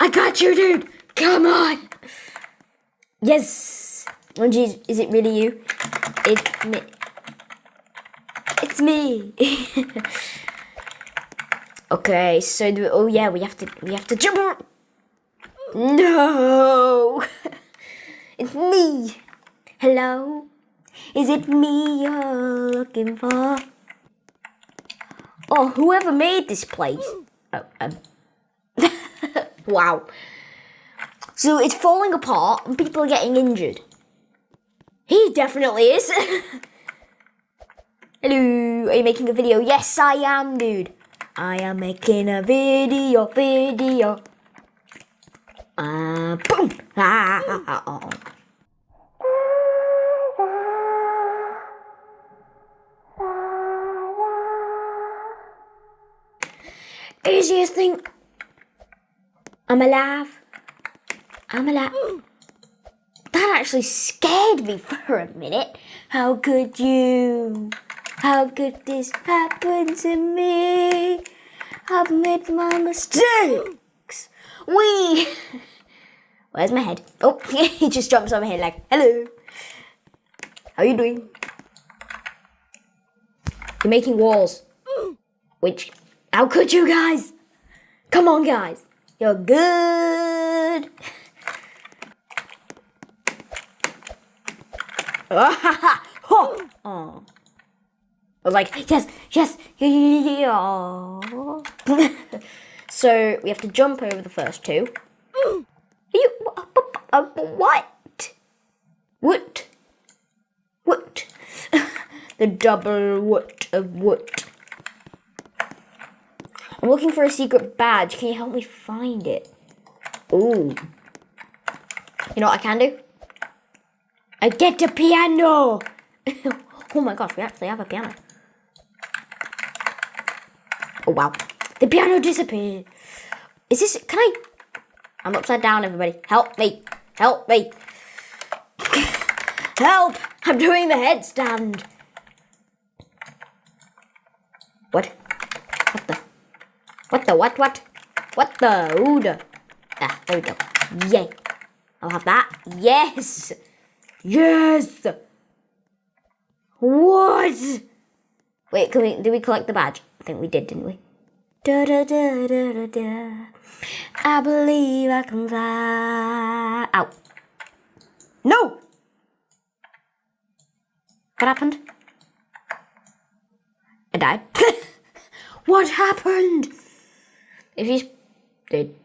I got you, dude. Come on. Yes. Oh, geez. Is it really you? It's me. It's me. Okay, so oh yeah, we have to jump. No. It's me. Hello. Is it me you're looking for? Oh, whoever made this place. Oh, wow. So it's falling apart and people are getting injured. He definitely is. Hello, are you making a video? Yes, I am, dude. I am making a video. Boom. Oh. Easiest thing. I'm alive. That actually scared me for a minute. How could you? How could this happen to me? I've made my mistakes. Where's my head? Oh, he just jumps on my head like, hello. How you doing? You're making walls. Which, how could you guys? Come on, guys. You're good. Oh. I was like, yes. Yeah. So we have to jump over the first two. What? The double what of what? I'm looking for a secret badge. Can you help me find it? Ooh. You know what I can do? I get a piano! Oh my gosh, we actually have a piano. Oh wow. The piano disappeared. Is this, can I? I'm upside down, everybody. Help me. Help! I'm doing the headstand. What? What the? Ooh, ah, there we go. Yay. I'll have that. Yes. What? Wait, did we collect the badge? I think we did, didn't we? Da. I believe I can fly. Ow. No! What happened? I died. What happened? If you did